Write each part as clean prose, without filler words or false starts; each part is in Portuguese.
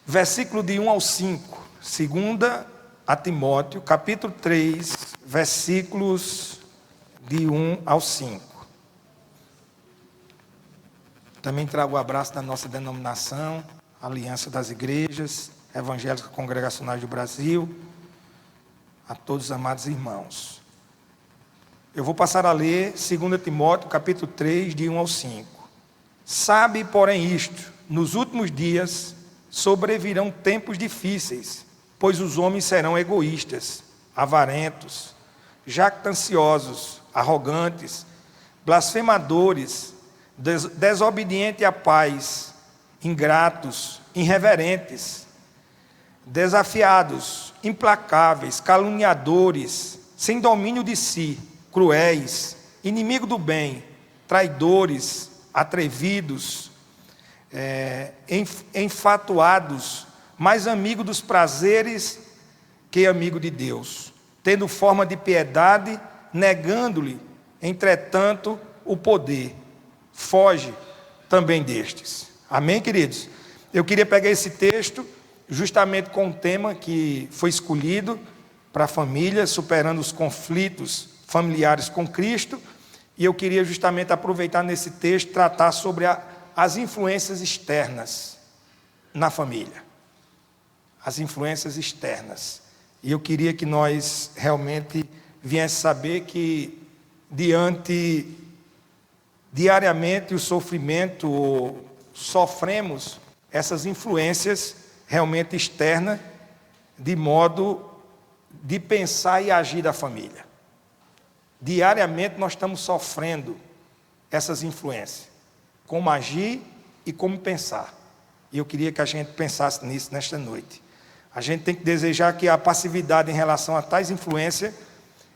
versículo de 1 ao 5, 2 a Timóteo, capítulo 3, versículos de 1 ao 5. Também trago o abraço da nossa denominação, Aliança das Igrejas Evangélicas Congregacionais do Brasil, a todos os amados irmãos. Eu vou passar a ler 2 Timóteo, capítulo 3, de 1 ao 5. Sabe, porém, isto: nos últimos dias sobrevirão tempos difíceis, pois os homens serão egoístas, avarentos, jactanciosos, arrogantes, blasfemadores, desobedientes a pais, ingratos, irreverentes, desafiados, implacáveis, caluniadores, sem domínio de si, cruéis, inimigo do bem, traidores, atrevidos, enfatuados, mais amigo dos prazeres que amigo de Deus, tendo forma de piedade, negando-lhe, entretanto, o poder. Foge também destes. Amém, queridos? Eu queria pegar esse texto justamente com o tema que foi escolhido para a família, superando os conflitos familiares com Cristo, e eu queria justamente aproveitar nesse texto, tratar sobre as influências externas na família. As influências externas. E eu queria que nós realmente viéssemos saber que diariamente o sofrimento, sofremos essas influências realmente externas, de modo de pensar e agir da família. Diariamente nós estamos sofrendo essas influências, como agir e como pensar. E eu queria que a gente pensasse nisso nesta noite. A gente tem que desejar que a passividade em relação a tais influências,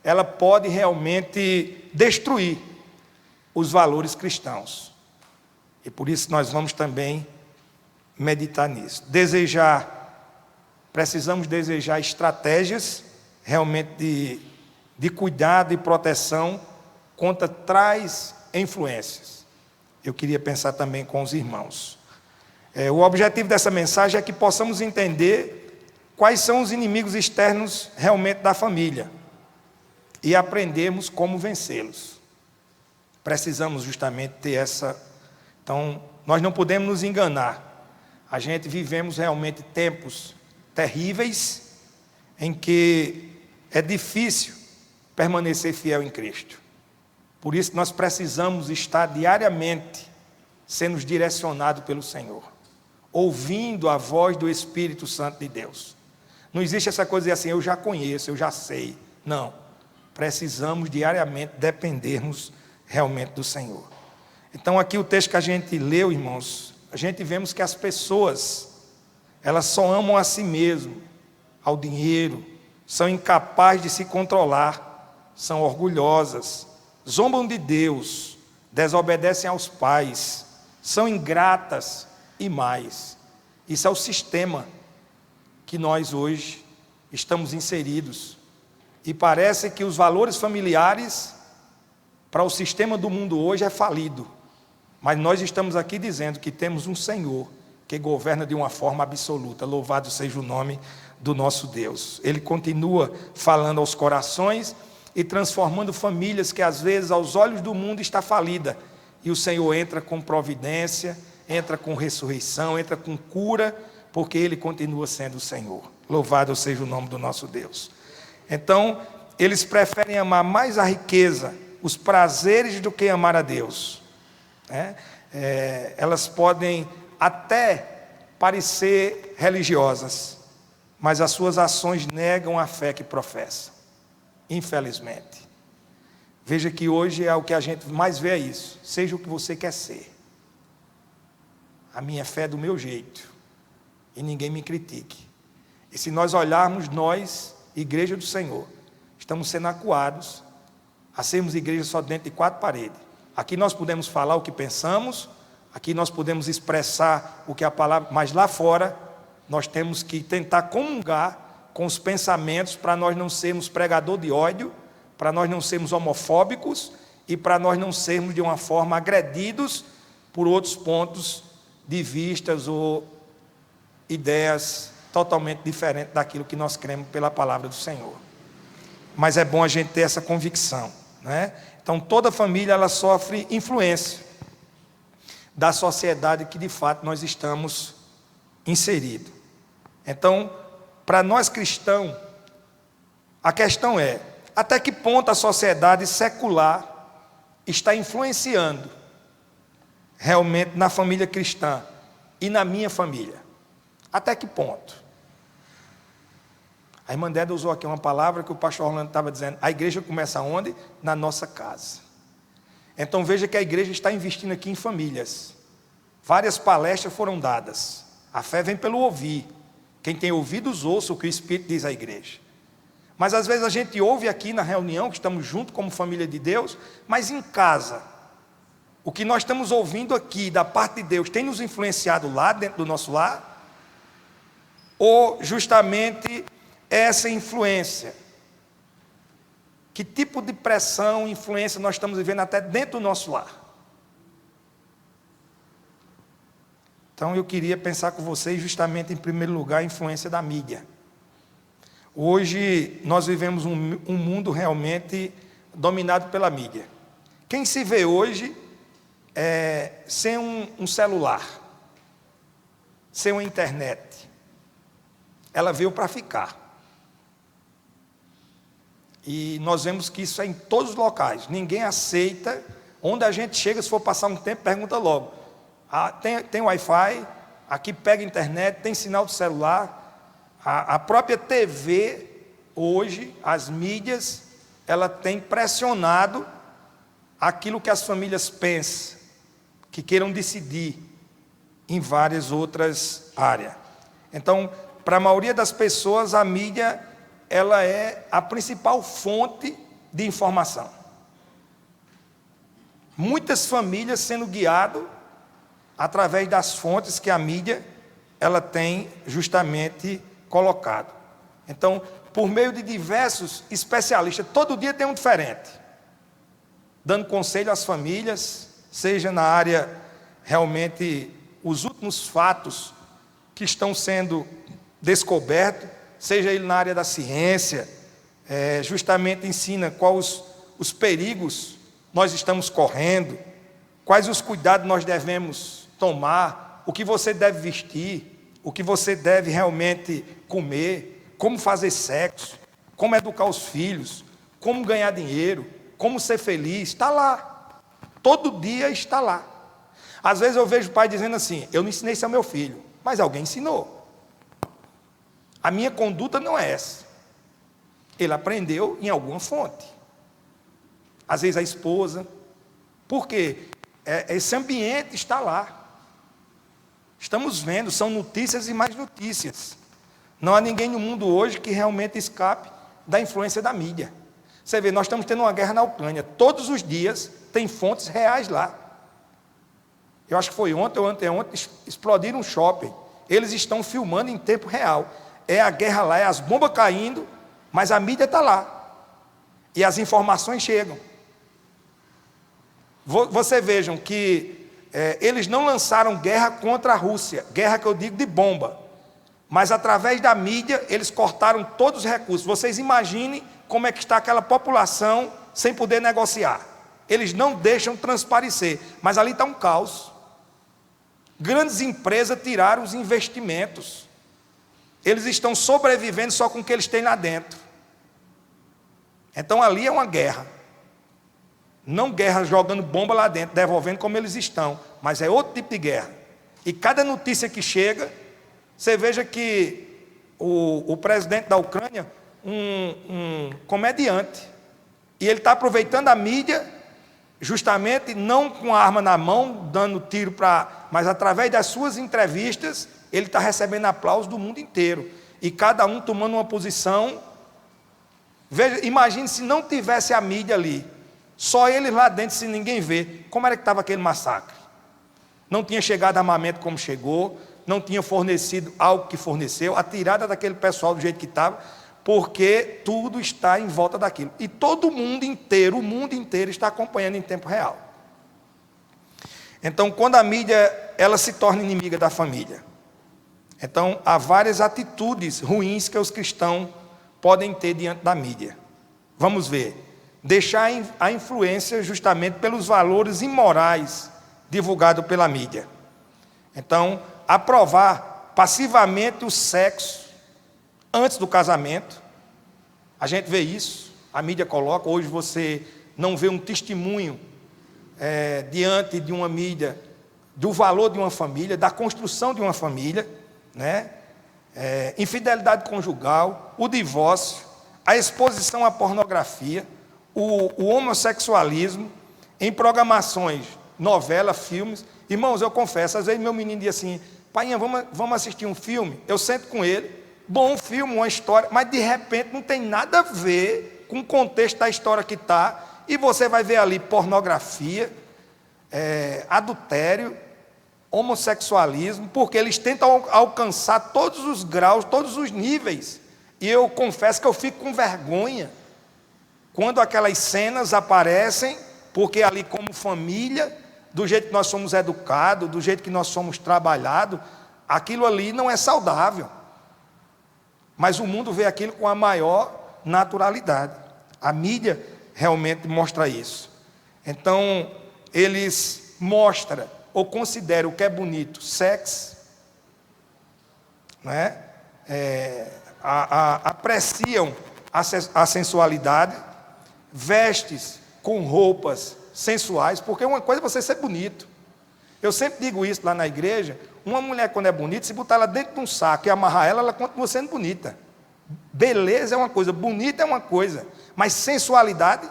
ela pode realmente destruir os valores cristãos. E por isso nós vamos também meditar nisso. Precisamos desejar estratégias realmente de cuidado e proteção contra tais influências. Eu queria pensar também com os irmãos. O objetivo dessa mensagem é que possamos entender quais são os inimigos externos realmente da família e aprendermos como vencê-los. Precisamos justamente ter essa... Então, nós não podemos nos enganar. A gente vivemos realmente tempos terríveis em que é difícil permanecer fiel em Cristo. Por isso nós precisamos estar diariamente sendo direcionados pelo Senhor, ouvindo a voz do Espírito Santo de Deus. Não existe essa coisa de assim, eu já conheço, eu já sei. Não. Precisamos diariamente dependermos realmente do Senhor. Então aqui o texto que a gente leu, irmãos, a gente vemos que as pessoas, elas só amam a si mesmo, ao dinheiro, são incapazes de se controlar, são orgulhosas, zombam de Deus, desobedecem aos pais, são ingratas e mais. Isso é o sistema que nós hoje estamos inseridos. E parece que os valores familiares para o sistema do mundo hoje é falido. Mas nós estamos aqui dizendo que temos um Senhor que governa de uma forma absoluta. Louvado seja o nome do nosso Deus. Ele continua falando aos corações e transformando famílias que às vezes aos olhos do mundo está falida. E o Senhor entra com providência, entra com ressurreição, entra com cura, porque Ele continua sendo o Senhor. Louvado seja o nome do nosso Deus. Então, eles preferem amar mais a riqueza, os prazeres, do que amar a Deus. Elas podem até parecer religiosas, mas as suas ações negam a fé que professam. Infelizmente. Veja que hoje é o que a gente mais vê, é isso. Seja o que você quer ser. A minha fé é do meu jeito. E ninguém me critique. E se nós olharmos, nós, Igreja do Senhor, estamos sendo acuados a sermos igreja só dentro de 4 paredes. Aqui nós podemos falar o que pensamos, aqui nós podemos expressar o que a palavra, mas lá fora nós temos que tentar comungar com os pensamentos, para nós não sermos pregador de ódio, para nós não sermos homofóbicos e para nós não sermos de uma forma agredidos por outros pontos de vistas ou ideias totalmente diferentes daquilo que nós cremos pela palavra do Senhor. Mas é bom a gente ter essa convicção, né? Então, toda família ela sofre influência da sociedade que de fato nós estamos inseridos. Então, para nós cristãos, a questão é: até que ponto a sociedade secular está influenciando realmente na família cristã e na minha família? Até que ponto? A irmã Déda usou aqui uma palavra que o pastor Orlando estava dizendo: a igreja começa onde? Na nossa casa. Então veja que a igreja está investindo aqui em famílias. Várias palestras foram dadas. A fé vem pelo ouvir. Quem tem ouvidos ouça o que o Espírito diz à igreja. Mas às vezes a gente ouve aqui na reunião, que estamos juntos como família de Deus, mas em casa, o que nós estamos ouvindo aqui da parte de Deus tem nos influenciado lá dentro do nosso lar? Ou justamente essa influência? Que tipo de pressão, influência nós estamos vivendo até dentro do nosso lar? Então eu queria pensar com vocês justamente em primeiro lugar a influência da mídia. Hoje nós vivemos um mundo realmente dominado pela mídia. Quem se vê hoje sem um celular, sem uma internet, ela veio para ficar. E nós vemos que isso é em todos os locais. Ninguém aceita. Onde a gente chega, se for passar um tempo, pergunta logo: tem Wi-Fi? Aqui pega internet? Tem sinal de celular? A própria TV, hoje, as mídias, ela tem pressionado aquilo que as famílias pensam, que queiram decidir em várias outras áreas. Então, para a maioria das pessoas, a mídia ela é a principal fonte de informação. Muitas famílias sendo guiadas através das fontes que a mídia ela tem justamente colocado. Então, por meio de diversos especialistas, todo dia tem um diferente, dando conselho às famílias, seja na área realmente os últimos fatos que estão sendo descobertos, seja ele na área da ciência, justamente ensina quais os perigos nós estamos correndo, quais os cuidados nós devemos tomar, o que você deve vestir, o que você deve realmente comer, como fazer sexo, como educar os filhos, como ganhar dinheiro, como ser feliz, está lá. Todo dia está lá. Às vezes eu vejo o pai dizendo assim: eu não ensinei isso ao meu filho, mas alguém ensinou. A minha conduta não é essa. Ele aprendeu em alguma fonte. Às vezes a esposa. Por quê? Esse ambiente está lá. Estamos vendo, são notícias e mais notícias. Não há ninguém no mundo hoje que realmente escape da influência da mídia. Você vê, nós estamos tendo uma guerra na Ucrânia. Todos os dias tem fontes reais lá. Eu acho que foi ontem ou anteontem, explodiram um shopping. Eles estão filmando em tempo real. É a guerra lá, é as bombas caindo, mas a mídia está lá. E as informações chegam. Vocês vejam que eles não lançaram guerra contra a Rússia, guerra que eu digo de bomba, mas através da mídia eles cortaram todos os recursos. Vocês imaginem como é que está aquela população sem poder negociar. Eles não deixam transparecer, mas ali está um caos. Grandes empresas tiraram os investimentos, eles estão sobrevivendo só com o que eles têm lá dentro. Então ali é uma guerra. Não guerra jogando bomba lá dentro, devolvendo como eles estão, mas é outro tipo de guerra. E cada notícia que chega, você veja que o presidente da Ucrânia, um comediante, e ele está aproveitando a mídia, justamente não com a arma na mão, dando tiro mas através das suas entrevistas, ele está recebendo aplausos do mundo inteiro, e cada um tomando uma posição. Veja, imagine se não tivesse a mídia ali, só eles lá dentro, se ninguém vê, como era que estava aquele massacre? Não tinha chegado armamento como chegou, não tinha fornecido algo que forneceu, a tirada daquele pessoal do jeito que estava, porque tudo está em volta daquilo. E todo o mundo inteiro está acompanhando em tempo real. Então, quando a mídia ela se torna inimiga da família, Então, há várias atitudes ruins que os cristãos podem ter diante da mídia. Vamos ver. Deixar a influência justamente pelos valores imorais divulgados pela mídia. Então, aprovar passivamente o sexo antes do casamento. A gente vê isso, a mídia coloca. Hoje você não vê um testemunho diante de uma mídia do valor de uma família, da construção de uma família, né? Infidelidade conjugal, o divórcio, a exposição à pornografia, o homossexualismo, em programações, novela, filmes. Irmãos, eu confesso, às vezes meu menino diz assim: painha, vamos assistir um filme? Eu sento com ele, bom filme, uma história, mas de repente não tem nada a ver com o contexto da história que está, e você vai ver ali pornografia, adultério, homossexualismo, porque eles tentam alcançar todos os graus, todos os níveis. E eu confesso que eu fico com vergonha quando aquelas cenas aparecem, porque ali como família, do jeito que nós somos educados, do jeito que nós somos trabalhados, aquilo ali não é saudável. Mas o mundo vê aquilo com a maior naturalidade. A mídia realmente mostra isso. Então, eles mostram ou consideram o que é bonito, sexo, né? Apreciam a sensualidade, vestes com roupas sensuais, porque uma coisa é você ser bonito. Eu sempre digo isso lá na igreja: uma mulher, quando é bonita, se botar ela dentro de um saco e amarrar ela continua sendo bonita. Beleza é uma coisa, bonita é uma coisa, mas sensualidade,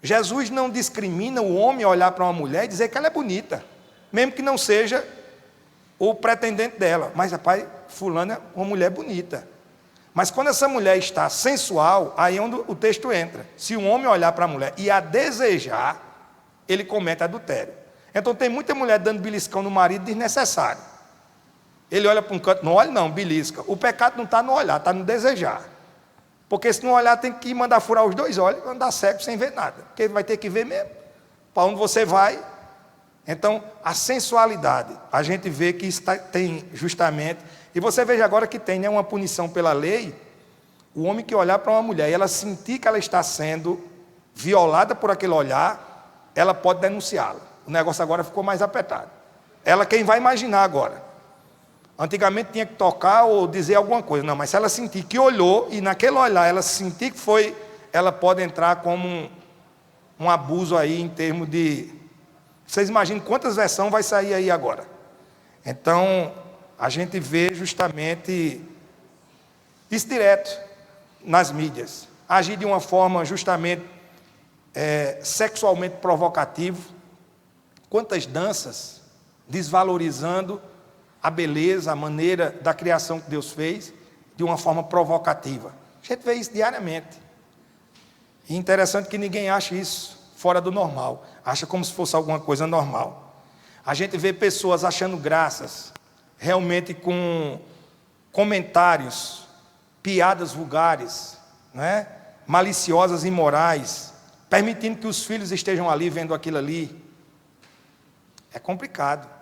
Jesus não discrimina o homem olhar para uma mulher e dizer que ela é bonita, mesmo que não seja o pretendente dela. Mas, rapaz, fulana é uma mulher bonita. Mas quando essa mulher está sensual, aí é onde o texto entra. Se um homem olhar para a mulher e a desejar, ele comete adultério. Então tem muita mulher dando beliscão no marido desnecessário. Ele olha para um canto, não olha não, belisca. O pecado não está no olhar, está no desejar. Porque se não olhar, tem que mandar furar os dois olhos, andar cego sem ver nada. Porque ele vai ter que ver mesmo. Para onde você vai. Então, a sensualidade, a gente vê que tem justamente... E você veja agora que tem, né, uma punição pela lei. O homem que olhar para uma mulher e ela sentir que ela está sendo violada por aquele olhar, ela pode denunciá-la. O negócio agora ficou mais apertado. Ela quem vai imaginar agora. Antigamente tinha que tocar ou dizer alguma coisa. Não, mas se ela sentir que olhou e naquele olhar ela sentir que foi, ela pode entrar como um abuso aí em termos de... Vocês imaginam quantas versões vai sair aí agora. Então, a gente vê justamente isso direto nas mídias. Agir de uma forma justamente sexualmente provocativa. Quantas danças desvalorizando a beleza, a maneira da criação que Deus fez, de uma forma provocativa. A gente vê isso diariamente. E interessante que ninguém acha isso fora do normal. Acha como se fosse alguma coisa normal. A gente vê pessoas achando graças, realmente com comentários, piadas vulgares, né? Maliciosas e imorais, permitindo que os filhos estejam ali vendo aquilo ali. É complicado.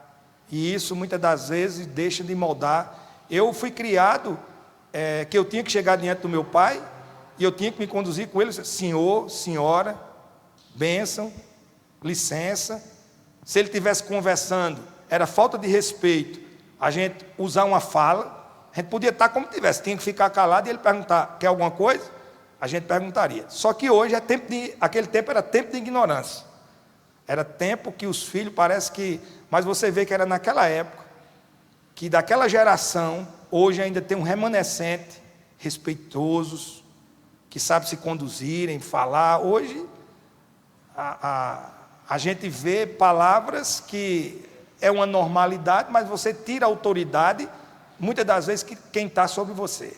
E isso muitas das vezes deixa de moldar. Eu fui criado que eu tinha que chegar diante do meu pai e eu tinha que me conduzir com ele: senhor, senhora, bênção, licença. Se ele estivesse conversando, era falta de respeito a gente usar uma fala. A gente podia estar como tivesse, tinha que ficar calado e ele perguntar: quer alguma coisa? A gente perguntaria. Só que hoje aquele tempo era tempo de ignorância. Era tempo que os filhos parece que... Mas você vê que era naquela época, que daquela geração, hoje ainda tem um remanescente, respeitosos, que sabe se conduzirem, falar. Hoje, a gente vê palavras que é uma normalidade, mas você tira a autoridade, muitas das vezes, que quem está sobre você.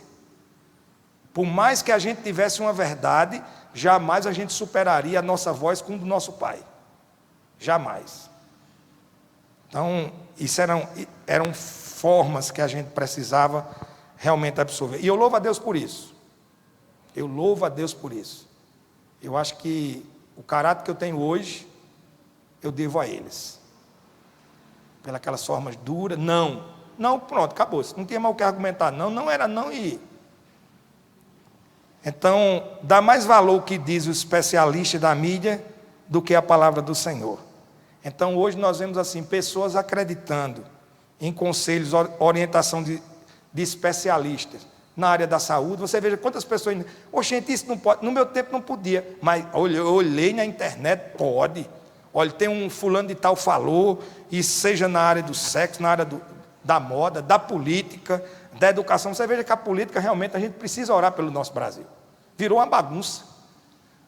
Por mais que a gente tivesse uma verdade, jamais a gente superaria a nossa voz com a do nosso pai. Jamais. Então, isso eram formas que a gente precisava realmente absorver. E eu louvo a Deus por isso. Eu louvo a Deus por isso. Eu acho que o caráter que eu tenho hoje, eu devo a eles. Pelas formas duras, não. Não, pronto, acabou. Não tinha mais o que argumentar. Não, não era não e... Então, dá mais valor o que diz o especialista da mídia do que a palavra do Senhor. Então, hoje nós vemos assim, pessoas acreditando em conselhos, orientação de especialistas na área da saúde. Você veja quantas pessoas... Gente, isso não pode. No meu tempo não podia. Mas eu olhei na internet, pode. Olha, tem um fulano de tal falou, e seja na área do sexo, na área da moda, da política, da educação. Você veja que a política, realmente, a gente precisa orar pelo nosso Brasil. Virou uma bagunça.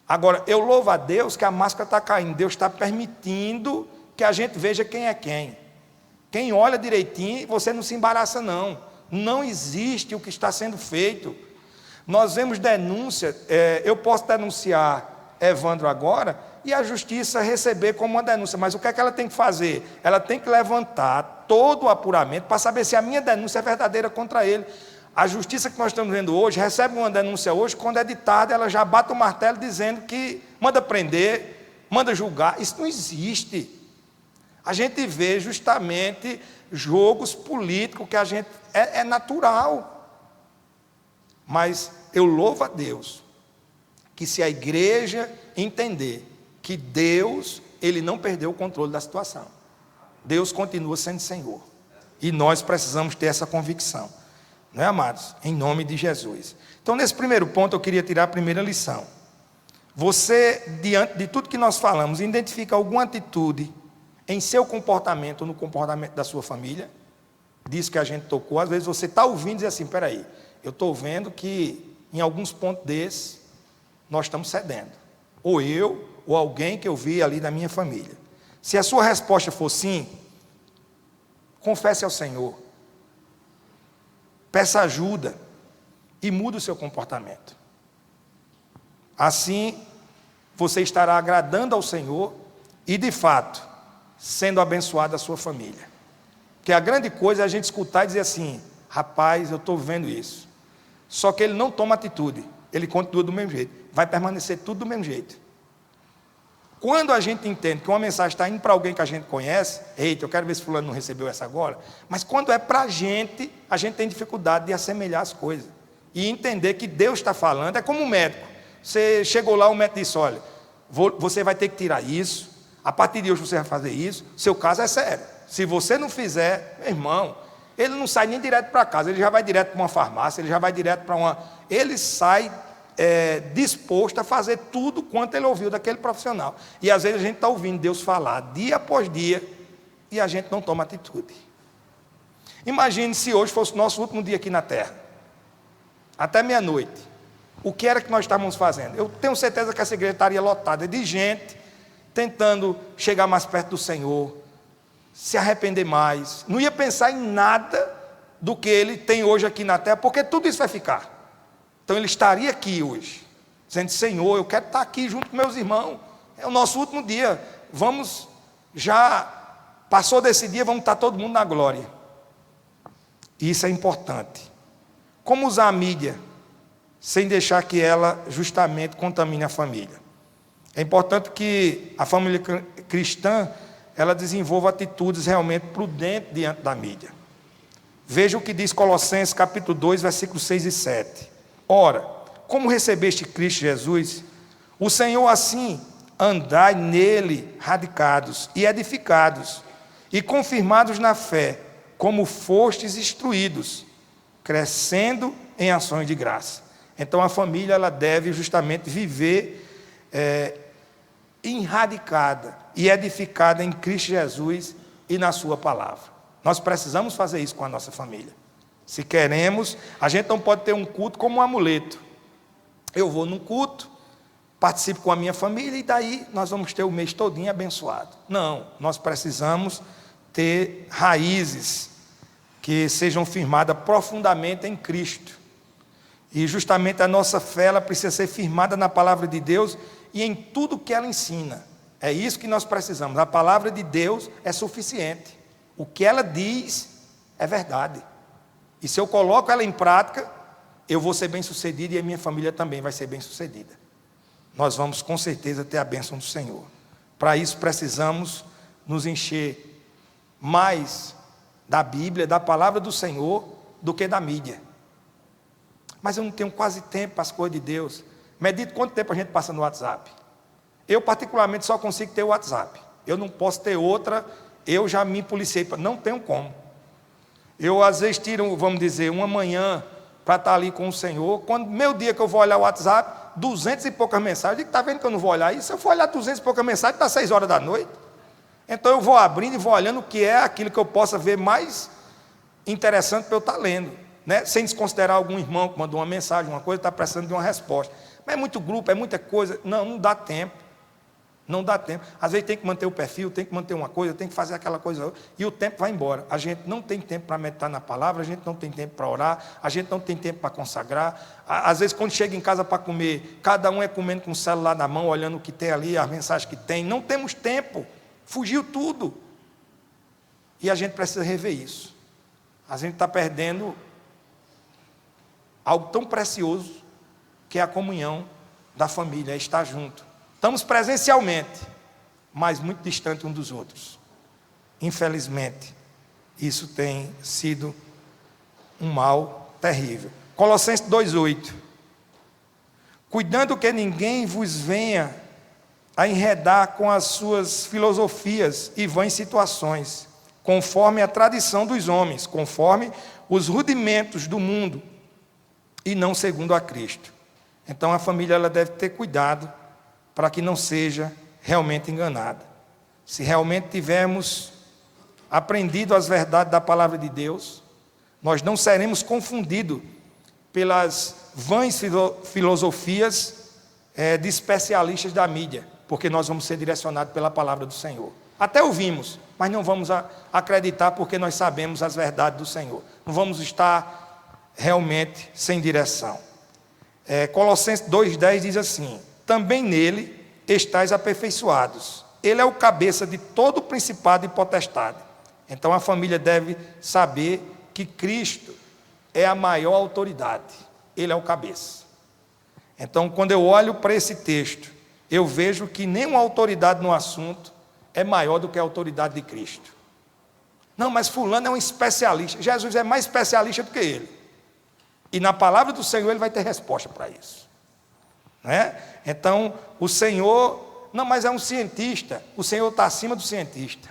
Agora, eu louvo a Deus que a máscara está caindo. Deus está permitindo que a gente veja quem é quem. Quem olha direitinho, você não se embaraça, não. Não existe o que está sendo feito. Nós vemos denúncia, eu posso denunciar Evandro agora, e a justiça receber como uma denúncia. Mas o que é que ela tem que fazer? Ela tem que levantar todo o apuramento para saber se a minha denúncia é verdadeira contra ele. A justiça que nós estamos vendo hoje, recebe uma denúncia hoje, quando é de tarde, ela já bate o martelo dizendo que manda prender, manda julgar. Isso não existe. A gente vê justamente jogos políticos que a gente... É natural. Mas eu louvo a Deus, que se a igreja entender que Deus, Ele não perdeu o controle da situação. Deus continua sendo Senhor. E nós precisamos ter essa convicção. Não é, amados? Em nome de Jesus. Então, nesse primeiro ponto, eu queria tirar a primeira lição. Você, diante de tudo que nós falamos, identifica alguma atitude em seu comportamento, ou no comportamento da sua família? Disso que a gente tocou. Às vezes você está ouvindo e diz assim, espera aí, eu estou vendo que em alguns pontos desses, nós estamos cedendo. Ou eu, ou alguém que eu vi ali da minha família. Se a sua resposta for sim, confesse ao Senhor. Peça ajuda e mude o seu comportamento. Assim, você estará agradando ao Senhor e, de fato, sendo abençoado a sua família. Porque a grande coisa é a gente escutar e dizer assim, rapaz, eu estou vendo isso. Só que ele não toma atitude, ele continua do mesmo jeito. Vai permanecer tudo do mesmo jeito. Quando a gente entende que uma mensagem está indo para alguém que a gente conhece, eita, eu quero ver se fulano não recebeu essa agora, mas quando é para a gente tem dificuldade de assemelhar as coisas. E entender que Deus está falando, é como um médico. Você chegou lá, o médico disse, olha, você vai ter que tirar isso, a partir de hoje você vai fazer isso, seu caso é sério. Se você não fizer, meu irmão, ele não sai nem direto para casa, ele já vai direto para uma farmácia, ele já vai direto para uma... Ele sai... disposto a fazer tudo quanto ele ouviu daquele profissional. E às vezes a gente está ouvindo Deus falar dia após dia e a gente não toma atitude. Imagine se hoje fosse o nosso último dia aqui na terra, até meia-noite. O que era que nós estávamos fazendo? Eu tenho certeza que essa igreja estaria lotada de gente tentando chegar mais perto do Senhor, se arrepender mais. Não ia pensar em nada do que ele tem hoje aqui na terra, porque tudo isso vai ficar. Então ele estaria aqui hoje, dizendo, Senhor, eu quero estar aqui junto com meus irmãos, é o nosso último dia, vamos, já passou desse dia, vamos estar todo mundo na glória. E isso é importante. Como usar a mídia, sem deixar que ela justamente contamine a família? É importante que a família cristã, ela desenvolva atitudes realmente prudentes diante da mídia. Veja o que diz Colossenses capítulo 2, versículos 6 e 7. Ora, como recebeste Cristo Jesus, o Senhor assim andai nele radicados e edificados, e confirmados na fé, como fostes instruídos, crescendo em ações de graça. Então a família ela deve justamente viver enradicada e edificada em Cristo Jesus e na sua palavra. Nós precisamos fazer isso com a nossa família. Se queremos, a gente não pode ter um culto como um amuleto. Eu vou num culto, participo com a minha família e daí nós vamos ter o mês todinho abençoado. Não, nós precisamos ter raízes que sejam firmadas profundamente em Cristo. E justamente a nossa fé ela precisa ser firmada na palavra de Deus e em tudo que ela ensina. É isso que nós precisamos. A palavra de Deus é suficiente. O que ela diz é verdade. E se eu coloco ela em prática, eu vou ser bem-sucedido e a minha família também vai ser bem-sucedida. Nós vamos com certeza ter a bênção do Senhor. Para isso precisamos nos encher mais da Bíblia, da palavra do Senhor, do que da mídia. Mas eu não tenho quase tempo para as coisas de Deus. Medite quanto tempo a gente passa no WhatsApp. Eu particularmente só consigo ter o WhatsApp. Eu não posso ter outra, eu já me policiei, não tenho como. Eu às vezes tiro, vamos dizer, uma manhã para estar ali com o Senhor. Quando meu dia que eu vou olhar o WhatsApp, 200 e poucas mensagens. Eu digo, está vendo que eu não vou olhar isso? Se eu for olhar 200 e poucas mensagens, está 6 horas da noite. Então eu vou abrindo e vou olhando o que é aquilo que eu possa ver mais interessante para eu estar lendo, né? Sem desconsiderar algum irmão que mandou uma mensagem, uma coisa, está precisando de uma resposta. Mas é muito grupo, é muita coisa. Não dá tempo. Não dá tempo. Às vezes tem que manter o perfil, tem que manter uma coisa, tem que fazer aquela coisa, e o tempo vai embora. A gente não tem tempo para meditar na palavra, a gente não tem tempo para orar, a gente não tem tempo para consagrar. Às vezes, quando chega em casa para comer, cada um é comendo com o celular na mão, olhando o que tem ali, as mensagens que tem. Não temos tempo. Fugiu tudo. E a gente precisa rever isso. A gente está perdendo algo tão precioso, que é a comunhão da família, é estar junto. Estamos presencialmente, mas muito distante um dos outros. Infelizmente, isso tem sido um mal terrível. Colossenses 2,8. Cuidando que ninguém vos venha a enredar com as suas filosofias e vãs situações, conforme a tradição dos homens, conforme os rudimentos do mundo, e não segundo a Cristo. Então a família ela deve ter cuidado para que não seja realmente enganada. Se realmente tivermos aprendido as verdades da palavra de Deus, nós não seremos confundidos pelas vãs filosofias de especialistas da mídia, porque nós vamos ser direcionados pela palavra do Senhor. Até ouvimos, mas não vamos acreditar porque nós sabemos as verdades do Senhor. Não vamos estar realmente sem direção. Colossenses 2,10 diz assim: também nele estáis aperfeiçoados. Ele é o cabeça de todo o principado e potestade. Então a família deve saber que Cristo é a maior autoridade. Ele é o cabeça. Então, quando eu olho para esse texto, eu vejo que nenhuma autoridade no assunto é maior do que a autoridade de Cristo. Não, mas fulano é um especialista. Jesus é mais especialista do que ele. E na palavra do Senhor ele vai ter resposta para isso. Né? Então, o Senhor, não, mas é um cientista, o Senhor está acima do cientista.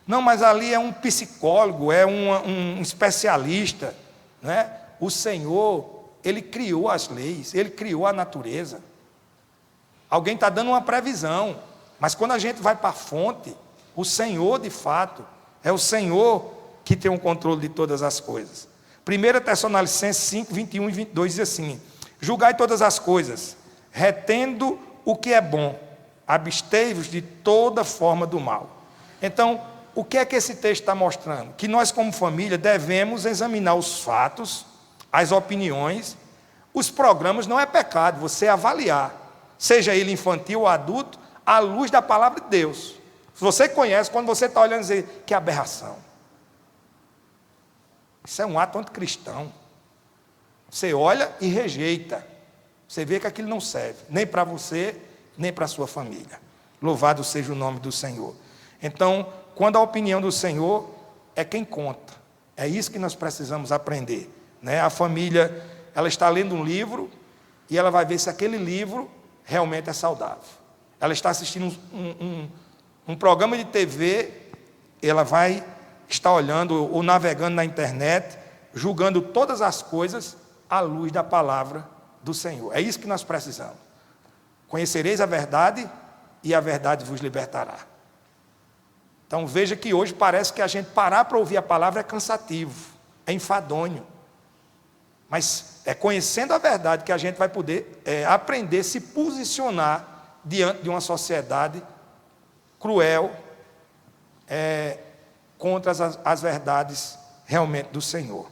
Não, mas ali é um psicólogo, é um especialista. Né? O Senhor, Ele criou as leis, Ele criou a natureza. Alguém está dando uma previsão, mas quando a gente vai para a fonte, o Senhor, de fato, é o Senhor que tem o controle de todas as coisas. 1 Tessalonicenses 5, 21 e 22 diz assim: julgai todas as coisas, retendo o que é bom, abstei-vos de toda forma do mal. Então, o que é que esse texto está mostrando? Que nós, como família, devemos examinar os fatos, as opiniões. Os programas não é pecado, você avaliar, seja ele infantil ou adulto, à luz da palavra de Deus. Se você conhece, quando você está olhando, dizer que aberração. Isso é um ato anticristão. Você olha e rejeita. Você vê que aquilo não serve, nem para você, nem para a sua família. Louvado seja o nome do Senhor. Então, quando a opinião do Senhor é quem conta. É isso que nós precisamos aprender. Né? A família, ela está lendo um livro e ela vai ver se aquele livro realmente é saudável. Ela está assistindo um programa de TV, ela vai estar olhando ou navegando na internet, julgando todas as coisas à luz da palavra do Senhor. É isso que nós precisamos. Conhecereis a verdade e a verdade vos libertará. Então veja que hoje parece que a gente parar para ouvir a palavra é cansativo, é enfadonho. Mas é conhecendo a verdade que a gente vai poder aprender a se posicionar diante de uma sociedade cruel, contra as verdades realmente do Senhor.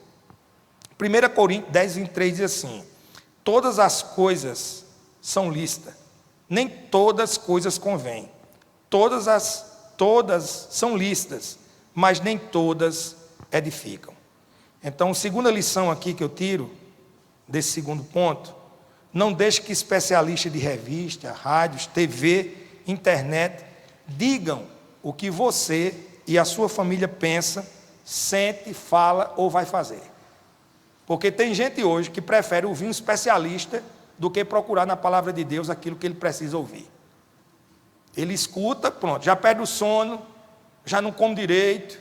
1 Coríntios 10, 23 diz assim: todas as coisas são lícitas, nem todas as coisas convêm. Todas são lícitas, mas nem todas edificam. Então, a segunda lição aqui que eu tiro desse segundo ponto: não deixe que especialistas de revista, rádios, TV, internet digam o que você e a sua família pensa sente, fala ou vai fazer. Porque tem gente hoje que prefere ouvir um especialista do que procurar na palavra de Deus aquilo que ele precisa ouvir. Ele escuta, pronto, já perde o sono, já não come direito,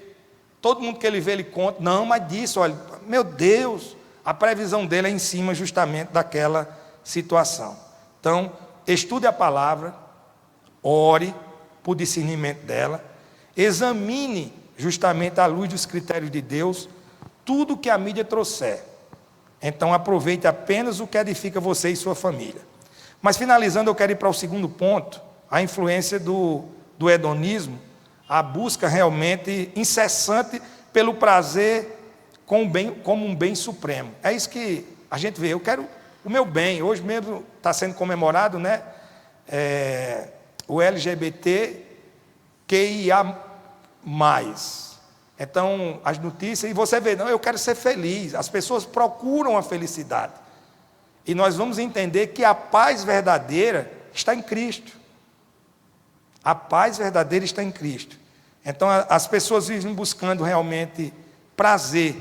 todo mundo que ele vê, ele conta, não, mas disso, olha, meu Deus, a previsão dele é em cima justamente daquela situação. Então, estude a palavra, ore por discernimento dela, examine justamente à luz dos critérios de Deus, tudo que a mídia trouxer. Então aproveite apenas o que edifica você e sua família. Mas finalizando, eu quero ir para o segundo ponto, a influência do hedonismo, a busca realmente incessante pelo prazer como um bem supremo. É isso que a gente vê, eu quero o meu bem. Hoje mesmo está sendo comemorado, né? O LGBTQIA+. Então, as notícias, e você vê, não, eu quero ser feliz. As pessoas procuram a felicidade. E nós vamos entender que a paz verdadeira está em Cristo. A paz verdadeira está em Cristo. Então, as pessoas vivem buscando realmente prazer.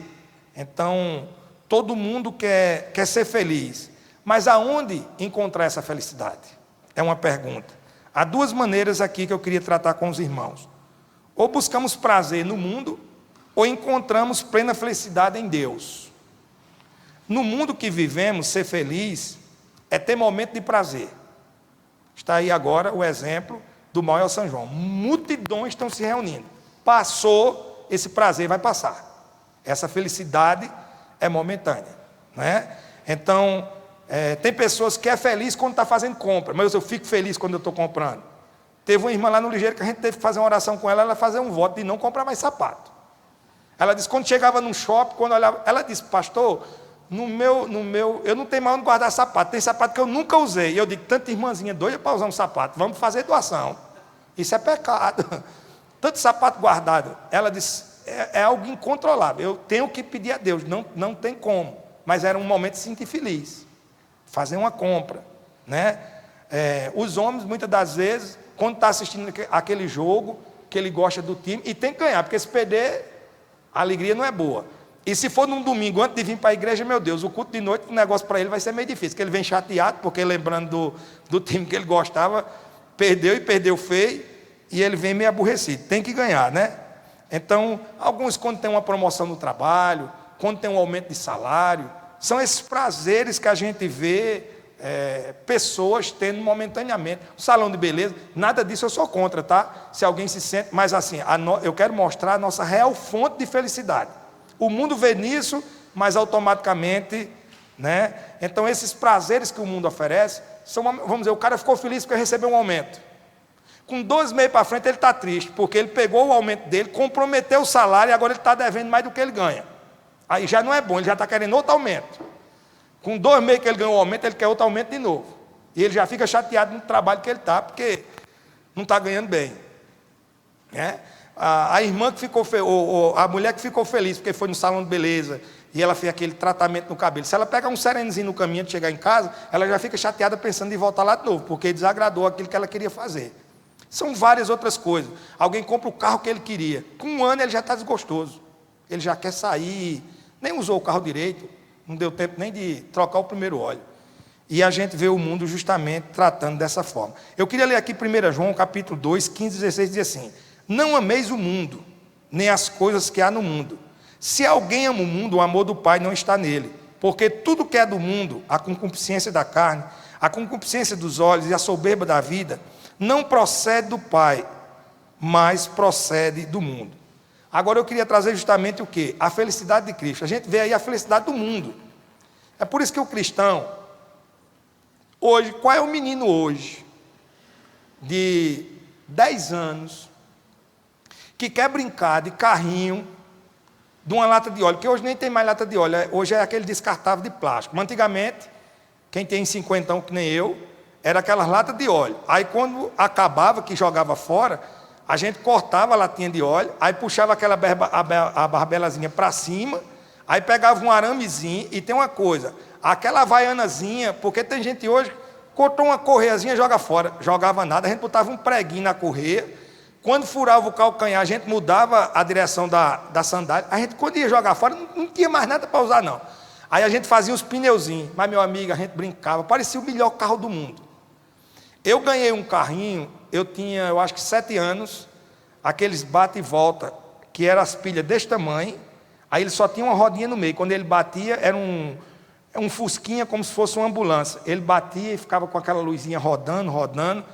Então, todo mundo quer ser feliz. Mas aonde encontrar essa felicidade? É uma pergunta. Há duas maneiras aqui que eu queria tratar com os irmãos. Ou buscamos prazer no mundo, ou encontramos plena felicidade em Deus. No mundo que vivemos, ser feliz é ter momento de prazer. Está aí agora o exemplo do Maior São João. Multidões estão se reunindo. Passou, esse prazer vai passar. Essa felicidade é momentânea, né? Então, tem pessoas que é feliz quando está fazendo compra, mas eu fico feliz quando eu estou comprando. Teve uma irmã lá no Ligeiro que a gente teve que fazer uma oração com ela, ela fazer um voto de não comprar mais sapato. Ela disse, quando chegava num shopping, quando olhava, ela disse, pastor, eu não tenho mais onde guardar sapato, tem sapato que eu nunca usei. E eu digo, tanta irmãzinha doida para usar um sapato, vamos fazer doação. Isso é pecado. Tanto sapato guardado. Ela disse, é algo incontrolável, eu tenho que pedir a Deus, não tem como. Mas era um momento de se sentir feliz, fazer uma compra, né? Os homens, muitas das vezes, quando está assistindo aquele jogo, que ele gosta do time, e tem que ganhar, porque se perder, a alegria não é boa. E se for num domingo, antes de vir para a igreja, meu Deus, o culto de noite, o negócio para ele vai ser meio difícil, porque ele vem chateado, porque lembrando do time que ele gostava, perdeu e perdeu feio, e ele vem meio aborrecido. Tem que ganhar, né? Então, alguns quando tem uma promoção no trabalho, quando tem um aumento de salário, são esses prazeres que a gente vê pessoas tendo momentaneamente. O salão de beleza, nada disso eu sou contra, tá? Se alguém se sente, mas assim, eu quero mostrar a nossa real fonte de felicidade. O mundo vê nisso, mas automaticamente, né? Então esses prazeres que o mundo oferece, vamos dizer, o cara ficou feliz porque recebeu um aumento. Com 2 meses para frente ele está triste, porque ele pegou o aumento dele, comprometeu o salário e agora ele está devendo mais do que ele ganha. Aí já não é bom, ele já está querendo outro aumento. Com 2 meses que ele ganhou o aumento, ele quer outro aumento de novo. E ele já fica chateado no trabalho que ele está, porque não está ganhando bem. Né? A irmã que ficou, a mulher que ficou feliz, porque foi no salão de beleza, e ela fez aquele tratamento no cabelo. Se ela pega um serenozinho no caminho de chegar em casa, ela já fica chateada pensando em voltar lá de novo, porque desagradou aquilo que ela queria fazer. São várias outras coisas. Alguém compra o carro que ele queria. Com 1 ano ele já está desgostoso. Ele já quer sair, nem usou o carro direito, não deu tempo nem de trocar o primeiro óleo. E a gente vê o mundo justamente tratando dessa forma. Eu queria ler aqui 1 João, capítulo 2, 15 e 16, diz assim, não ameis o mundo, nem as coisas que há no mundo. Se alguém ama o mundo, o amor do Pai não está nele. Porque tudo que é do mundo, a concupiscência da carne, a concupiscência dos olhos e a soberba da vida, não procede do Pai, mas procede do mundo. Agora eu queria trazer justamente o quê? A felicidade de Cristo. A gente vê aí a felicidade do mundo. É por isso que o cristão, hoje, qual é o menino hoje, de 10 anos, que quer brincar de carrinho, de uma lata de óleo, que hoje nem tem mais lata de óleo, hoje é aquele descartável de plástico. Mas antigamente, quem tem 50 que nem eu, era aquelas latas de óleo. Aí quando acabava, que jogava fora, a gente cortava a latinha de óleo, aí puxava aquela a barbelazinha para cima, aí pegava um aramezinho, e tem uma coisa, aquela havaianazinha, porque tem gente hoje, cortou uma correiazinha, joga fora, jogava nada, a gente botava um preguinho na correia, Quando furava o calcanhar, a gente mudava a direção da sandália. A gente, quando ia jogar fora, não tinha mais nada para usar, não. Aí a gente fazia os pneuzinhos. Mas, meu amigo, a gente brincava. Parecia o melhor carro do mundo. Eu ganhei um carrinho, eu tinha, eu acho que 7 anos, aqueles bate e volta, que eram as pilhas desse tamanho. Aí ele só tinha uma rodinha no meio. Quando ele batia, era um fusquinha, como se fosse uma ambulância. Ele batia e ficava com aquela luzinha rodando, rodando.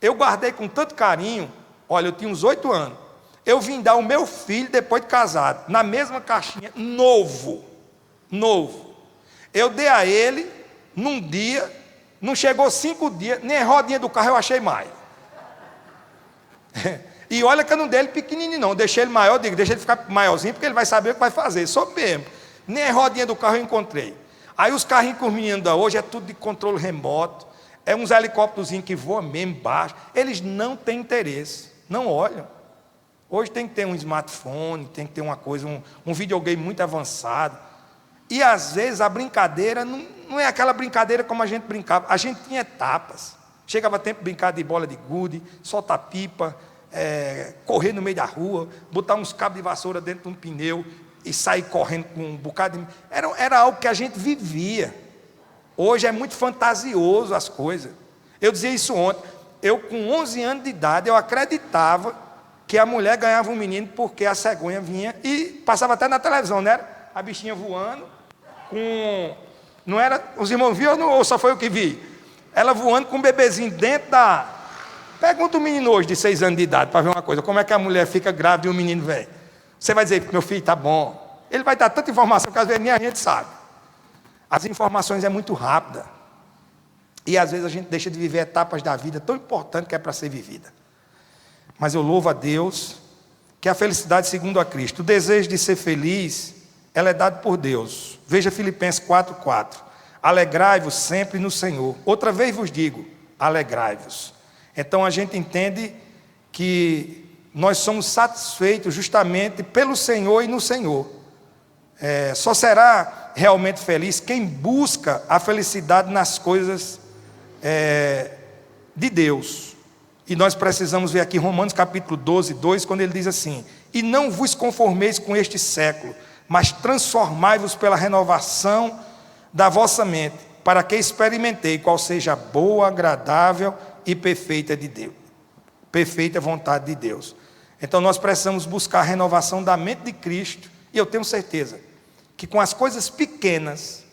Eu guardei com tanto carinho. Olha, eu tinha uns 8 anos. Eu vim dar o meu filho depois de casado, na mesma caixinha, novo. Eu dei a ele, num dia, não chegou 5 dias, nem a rodinha do carro eu achei mais. E olha que eu não dei ele pequenininho não, deixei ele maior, digo, deixa ele ficar maiorzinho, porque ele vai saber o que vai fazer, só mesmo. Nem a rodinha do carro eu encontrei. Aí os carrinhos que os meninos dão hoje é tudo de controle remoto, é uns helicópteros que voam mesmo baixo, eles não têm interesse, não olham. Hoje tem que ter um smartphone, tem que ter uma coisa, um videogame muito avançado. E às vezes a brincadeira não é aquela brincadeira como a gente brincava. A gente tinha etapas. Chegava tempo de brincar de bola de gude, soltar pipa, correr no meio da rua, botar uns cabos de vassoura dentro de um pneu e sair correndo com um bocado de... Era algo que a gente vivia. Hoje é muito fantasioso as coisas. Eu dizia isso ontem. Eu com 11 anos de idade, eu acreditava que a mulher ganhava um menino porque a cegonha vinha e passava até na televisão, não era? A bichinha voando, não era, os irmãos viram ou só foi eu que vi? Ela voando com um bebezinho dentro da... Pergunta o menino hoje de 6 anos de idade para ver uma coisa, como é que a mulher fica grávida e o menino vem? Você vai dizer, meu filho, está bom. Ele vai dar tanta informação que às vezes nem a gente sabe. As informações é muito rápida. E às vezes a gente deixa de viver etapas da vida tão importantes que é para ser vivida. Mas eu louvo a Deus que a felicidade segundo a Cristo, o desejo de ser feliz, ela é dada por Deus. Veja Filipenses 4:4. Alegrai-vos sempre no Senhor. Outra vez vos digo, alegrai-vos. Então a gente entende que nós somos satisfeitos justamente pelo Senhor e no Senhor. Só será realmente feliz quem busca a felicidade nas coisas de Deus. E nós precisamos ver aqui Romanos capítulo 12:2, quando ele diz assim: e não vos conformeis com este século, mas transformai-vos pela renovação da vossa mente, para que experimentei qual seja a boa, agradável e perfeita de Deus, perfeita vontade de Deus. Então nós precisamos buscar a renovação da mente de Cristo, e eu tenho certeza que com as coisas pequenas,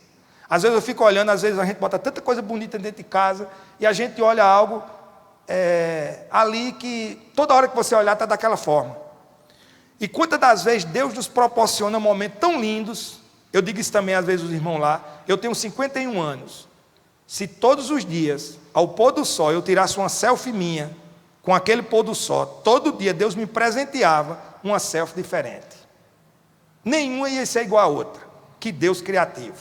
às vezes eu fico olhando, às vezes a gente bota tanta coisa bonita dentro de casa, e a gente olha algo ali que toda hora que você olhar está daquela forma. E quantas das vezes Deus nos proporciona momentos tão lindos. Eu digo isso também às vezes os irmãos lá. Eu tenho 51 anos. Se todos os dias, ao pôr do sol, eu tirasse uma selfie minha, com aquele pôr do sol, todo dia Deus me presenteava uma selfie diferente. Nenhuma ia ser igual a outra. Que Deus criativo.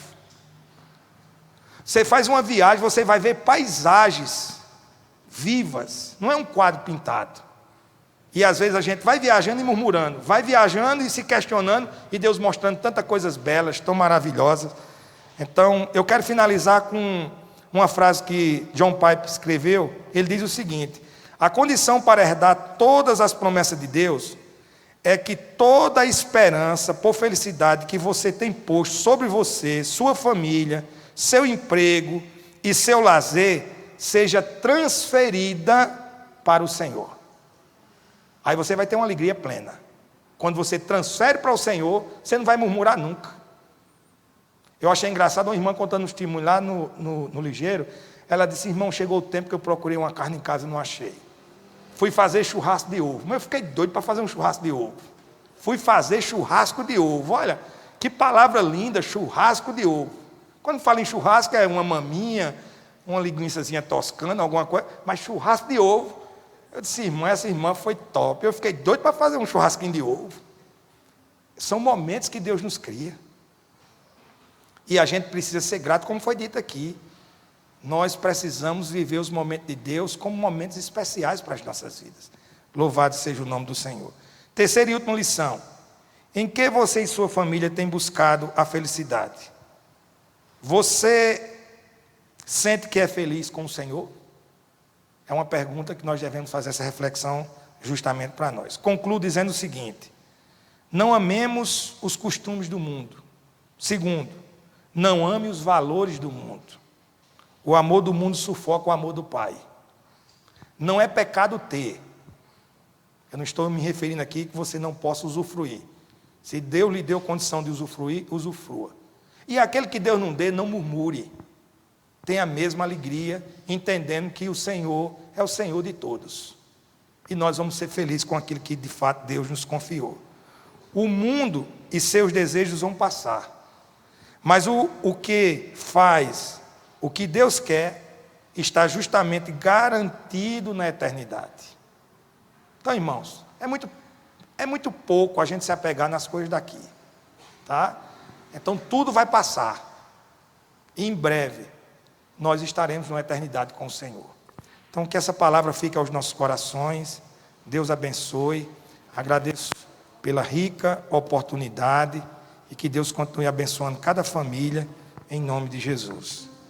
Você faz uma viagem, você vai ver paisagens vivas, não é um quadro pintado. E às vezes a gente vai viajando e murmurando, vai viajando e se questionando, e Deus mostrando tantas coisas belas, tão maravilhosas. Então, eu quero finalizar com uma frase que John Piper escreveu. Ele diz o seguinte: a condição para herdar todas as promessas de Deus é que toda a esperança por felicidade que você tem posto sobre você, sua família, seu emprego e seu lazer, seja transferida para o Senhor. Aí você vai ter uma alegria plena. Quando você transfere para o Senhor, você não vai murmurar nunca. Eu achei engraçado uma irmã contando um testemunho lá no Ligeiro. Ela disse: irmão, chegou o tempo que eu procurei uma carne em casa e não achei. Fui fazer churrasco de ovo. Mas eu fiquei doido para fazer um churrasco de ovo. Fui fazer churrasco de ovo. Olha, que palavra linda, churrasco de ovo. Quando fala em churrasco é uma maminha, uma linguiçazinha toscana, alguma coisa, mas churrasco de ovo. Eu disse: irmã, essa irmã foi top. Eu fiquei doido para fazer um churrasquinho de ovo. São momentos que Deus nos cria. E a gente precisa ser grato, como foi dito aqui. Nós precisamos viver os momentos de Deus como momentos especiais para as nossas vidas. Louvado seja o nome do Senhor. Terceira e última lição. Em que você e sua família têm buscado a felicidade? Você sente que é feliz com o Senhor? É uma pergunta que nós devemos fazer essa reflexão justamente para nós. Concluo dizendo o seguinte: não amemos os costumes do mundo. Segundo, não ame os valores do mundo. O amor do mundo sufoca o amor do Pai. Não é pecado ter. Eu não estou me referindo aqui que você não possa usufruir. Se Deus lhe deu condição de usufruir, usufrua. E aquele que Deus não dê, não murmure. Tenha a mesma alegria, entendendo que o Senhor é o Senhor de todos. E nós vamos ser felizes com aquilo que de fato Deus nos confiou. O mundo e seus desejos vão passar. Mas o que faz, o que Deus quer, está justamente garantido na eternidade. Então, irmãos, é muito pouco a gente se apegar nas coisas daqui. Tá? Então, tudo vai passar. E em breve, nós estaremos numa eternidade com o Senhor. Então, que essa palavra fique aos nossos corações. Deus abençoe. Agradeço pela rica oportunidade e que Deus continue abençoando cada família, em nome de Jesus.